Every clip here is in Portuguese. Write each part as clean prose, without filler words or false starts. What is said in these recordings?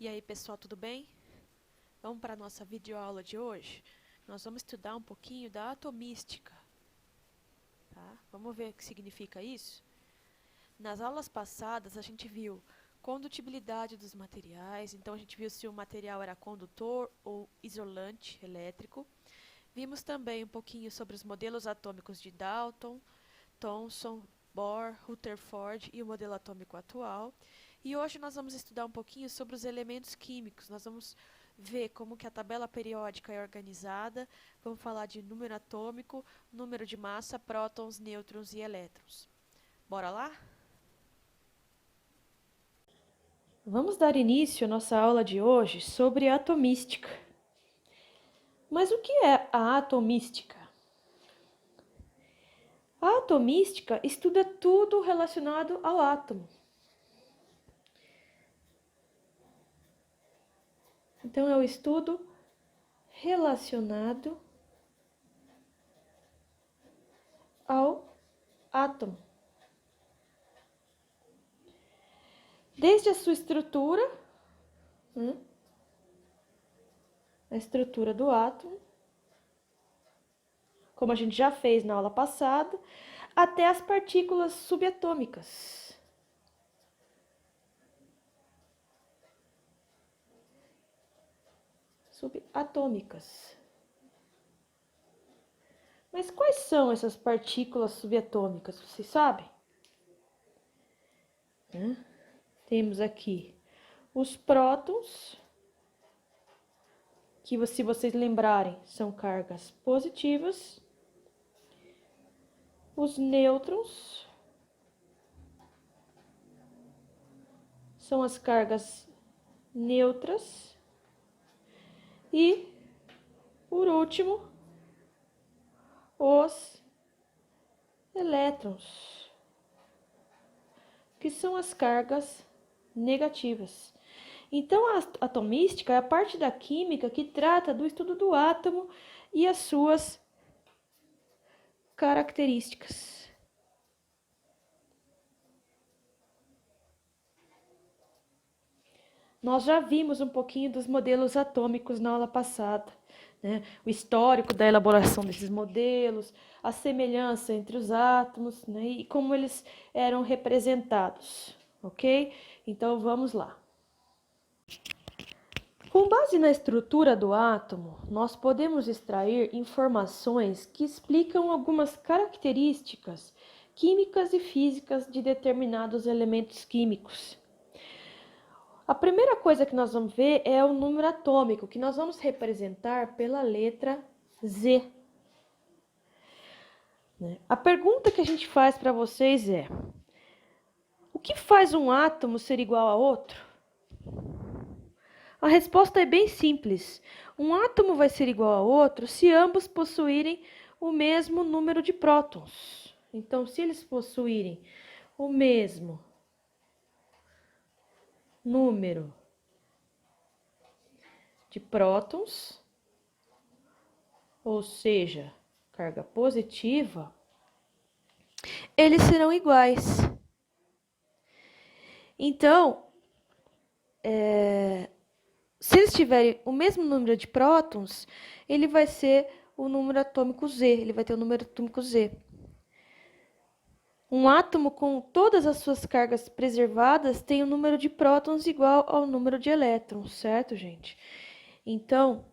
E aí, pessoal, tudo bem? Vamos para a nossa videoaula de hoje? Nós vamos estudar um pouquinho da atomística, tá? Vamos ver o que significa isso? Nas aulas passadas, a gente viu condutibilidade dos materiais, então a gente viu se o material era condutor ou isolante elétrico. Vimos também um pouquinho sobre os modelos atômicos de Dalton, Thomson, Bohr, Rutherford e o modelo atômico atual. E hoje nós vamos estudar um pouquinho sobre os elementos químicos. Nós vamos ver como que a tabela periódica é organizada. Vamos falar de número atômico, número de massa, prótons, nêutrons e elétrons. Bora lá? Vamos dar início à nossa aula de hoje sobre atomística. Mas o que é a atomística? A atomística estuda tudo relacionado ao átomo. Então, é o estudo relacionado ao átomo. Desde a sua estrutura, a estrutura do átomo, como a gente já fez na aula passada, até as partículas subatômicas. Subatômicas. Mas quais são essas partículas subatômicas? Vocês sabem? Temos aqui os prótons, que, se vocês lembrarem, são cargas positivas. Os nêutrons são as cargas neutras. E, por último, os elétrons, que são as cargas negativas. Então, a atomística é a parte da química que trata do estudo do átomo e as suas características. Nós já vimos um pouquinho dos modelos atômicos na aula passada, né? O histórico da elaboração desses modelos, a semelhança entre os átomos, né? E como eles eram representados, ok? Então, vamos lá. Com base na estrutura do átomo, nós podemos extrair informações que explicam algumas características químicas e físicas de determinados elementos químicos. A primeira coisa que nós vamos ver é o número atômico, que nós vamos representar pela letra Z. A pergunta que a gente faz para vocês é: o que faz um átomo ser igual a outro? A resposta é bem simples. Um átomo vai ser igual a outro se ambos possuírem o mesmo número de prótons. Então, se eles possuírem o mesmo número de prótons, ou seja, carga positiva, eles serão iguais. Então, se eles tiverem o mesmo número de prótons, ele vai ser o número atômico Z, ele vai ter o número atômico Z. Um átomo com todas as suas cargas preservadas tem o número de prótons igual ao número de elétrons, certo, gente? Então,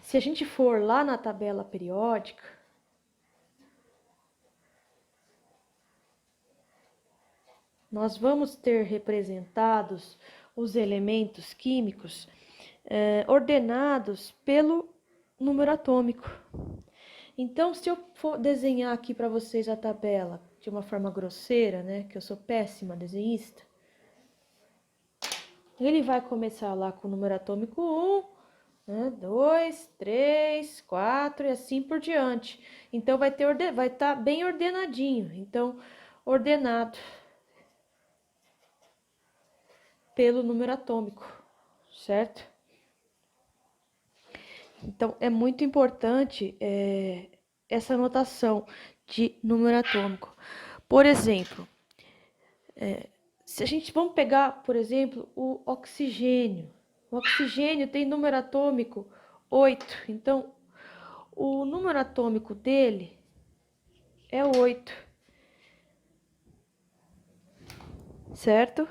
se a gente for lá na tabela periódica, nós vamos ter representados os elementos químicos ordenados pelo número atômico. Então, se eu for desenhar aqui para vocês a tabela de uma forma grosseira, né, que eu sou péssima desenhista, ele vai começar lá com o número atômico 1, 2, 3, 4 e assim por diante. Então, vai estar bem ordenadinho. Então, ordenado pelo número atômico, certo? Então, é muito importante essa notação de número atômico. Por exemplo, Se a gente vamos pegar, por exemplo, o oxigênio. O oxigênio tem número atômico 8. Então, o número atômico dele é 8. Certo?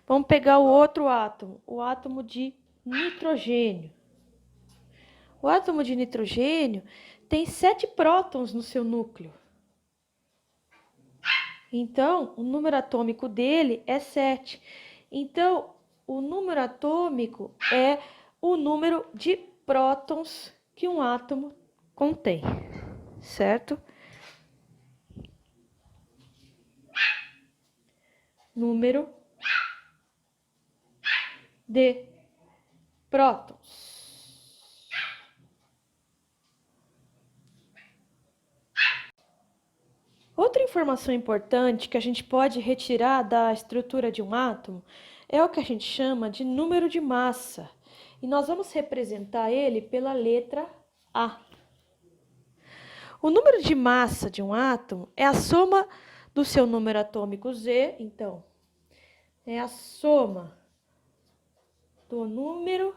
Vamos pegar o outro átomo, o átomo de nitrogênio. O átomo de nitrogênio tem 7 prótons no seu núcleo. Então, o número atômico dele é 7. Então, o número atômico é o número de prótons que um átomo contém, certo? Número de prótons. Outra informação importante que a gente pode retirar da estrutura de um átomo é o que a gente chama de número de massa. E nós vamos representar ele pela letra A. O número de massa de um átomo é a soma do seu número atômico Z, então, é a soma do número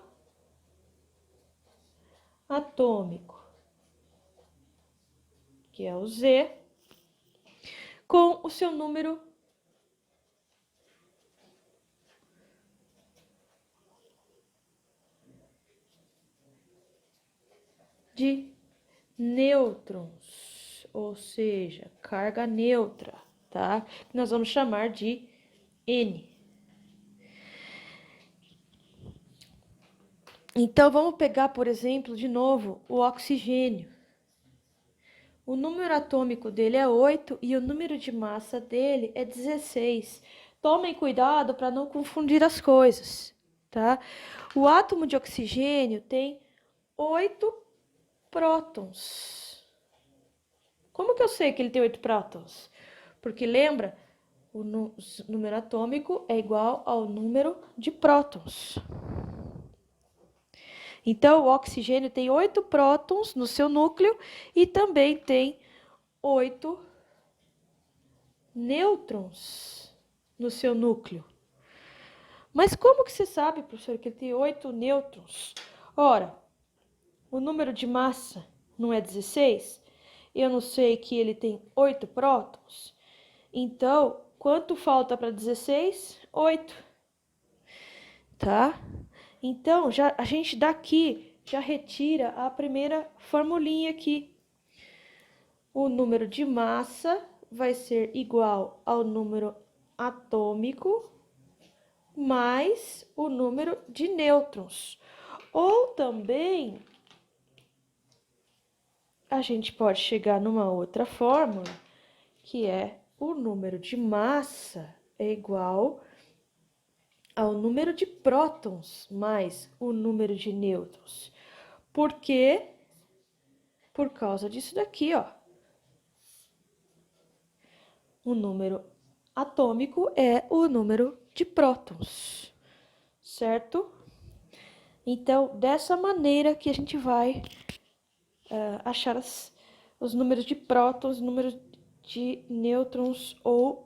atômico, que é o Z, com o seu número de nêutrons, ou seja, carga neutra, tá? Que nós vamos chamar de N. Então, vamos pegar, por exemplo, de novo, o oxigênio. O número atômico dele é 8 e o número de massa dele é 16. Tomem cuidado para não confundir as coisas, tá? O átomo de oxigênio tem 8 prótons. Como que eu sei que ele tem 8 prótons? Porque lembra, o número atômico é igual ao número de prótons. Então, o oxigênio tem 8 prótons no seu núcleo e também tem 8 nêutrons no seu núcleo. Mas como que você sabe, professor, que ele tem 8 nêutrons? Ora, o número de massa não é 16? Eu não sei que ele tem 8 prótons? Então, quanto falta para 16? 8. Tá? Então, a gente daqui já retira a primeira formulinha aqui. O número de massa vai ser igual ao número atômico mais o número de nêutrons. Ou também, a gente pode chegar numa outra fórmula, que é o número de massa é igual ao número de prótons mais o número de nêutrons. Por quê? Por causa disso daqui, ó. O número atômico é o número de prótons, certo? Então, dessa maneira que a gente vai achar os números de prótons, números de nêutrons ou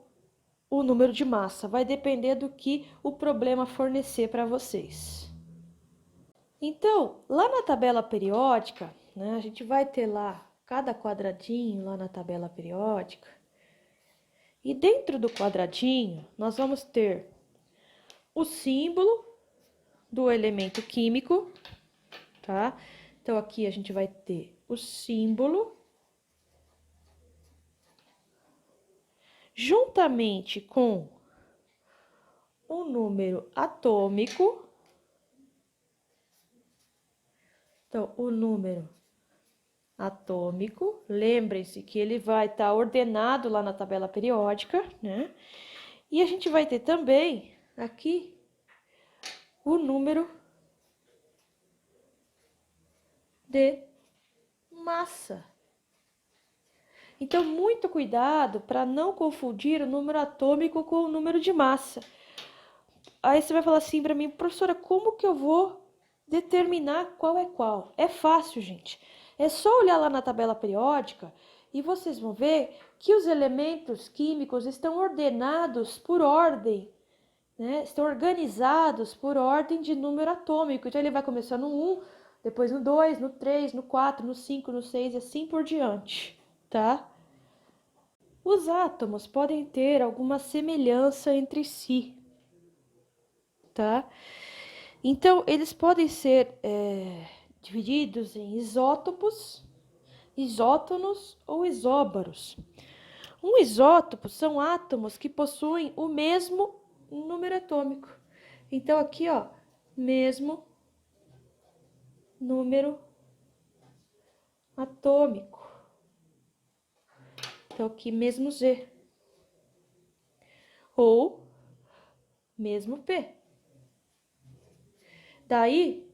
o número de massa. Vai depender do que o problema fornecer para vocês. Então, lá na tabela periódica, né, a gente vai ter lá cada quadradinho lá na tabela periódica. E dentro do quadradinho, nós vamos ter o símbolo do elemento químico, tá? Então, aqui a gente vai ter o símbolo, juntamente com o número atômico. Então, o número atômico, lembrem-se que ele vai estar ordenado lá na tabela periódica, né? E a gente vai ter também aqui o número de massa. Então, muito cuidado para não confundir o número atômico com o número de massa. Aí você vai falar assim para mim, professora, como que eu vou determinar qual é qual? É fácil, gente. É só olhar lá na tabela periódica e vocês vão ver que os elementos químicos estão ordenados por ordem né, estão organizados por ordem de número atômico. Então, ele vai começar no 1, depois no 2, no 3, no 4, no 5, no 6 e assim por diante, tá? Os átomos podem ter alguma semelhança entre si, tá? Então, eles podem ser divididos em isótopos, isótonos ou isóbaros. Um isótopo são átomos que possuem o mesmo número atômico. Então, aqui, ó, mesmo número atômico. Então, aqui, mesmo Z. Ou mesmo P. Daí,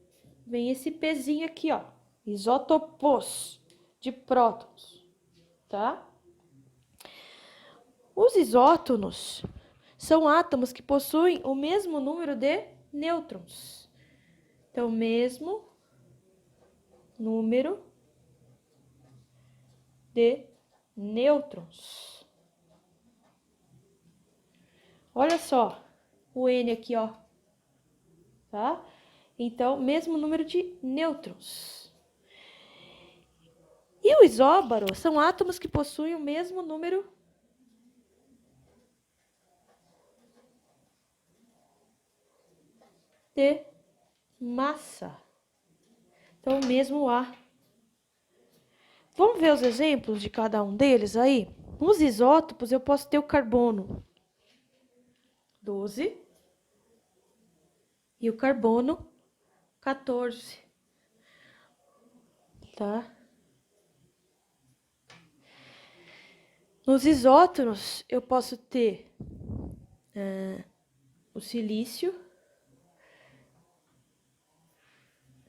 vem esse Pzinho aqui, ó. Isótopos de prótons, tá? Os isótonos são átomos que possuem o mesmo número de nêutrons. Então, mesmo número de nêutrons. Olha só, o N aqui, ó, tá? Então, mesmo número de nêutrons. E o isóbaro são átomos que possuem o mesmo número de massa. Então, o mesmo A. Vamos ver os exemplos de cada um deles aí? Nos isótopos, eu posso ter o carbono 12 e o carbono 14, tá? Nos isótonos, eu posso ter o silício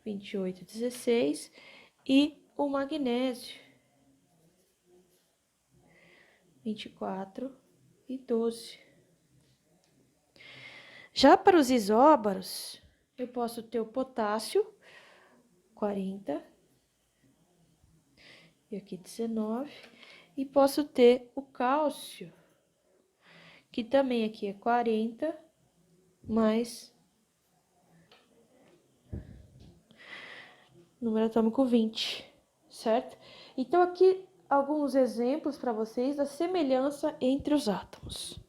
28, 16 e o magnésio 24 e 12. Já para os isóbaros, eu posso ter o potássio 40 e aqui 19 e posso ter o cálcio, que também aqui é 40 mais número atômico 20, certo? Então, aqui alguns exemplos para vocês da semelhança entre os átomos.